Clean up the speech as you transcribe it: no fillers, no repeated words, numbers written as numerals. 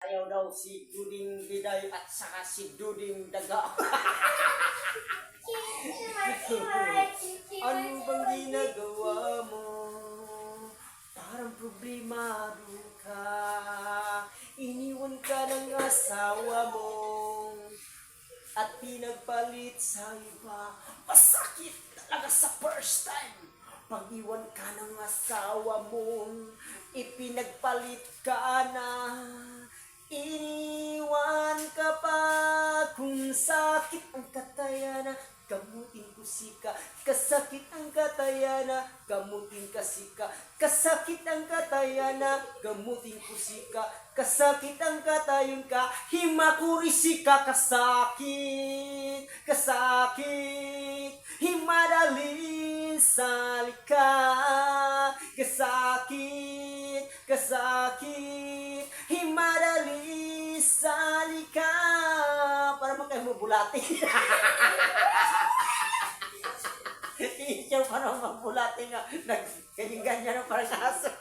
Ayaw daw si Duding Diday at saka si Duding Daga. Ano bang ginagawa mo? Parang problemado ka. Iniwan ka ng asawa mo at pinagpalit sa iba. Masakit talaga sa first time. Pag-iwan ka ng asawa mo, ipinagpalit ka na. Iniwan ka pa. Kung sakit ang katayana, gamutin ko sika. Kasakit ang katayana, gamutin ka sika. Kasakit ang katayana, gamutin ko sika. Kasakit ang katayon ka, himakuri sika. Kasakit, kasakit, himadalin salika. Kasakit, kasakit, himadalin salika. Para man kayo mabulati. Siya parang mabulati nga. Ganyan-ganyan na parang aso.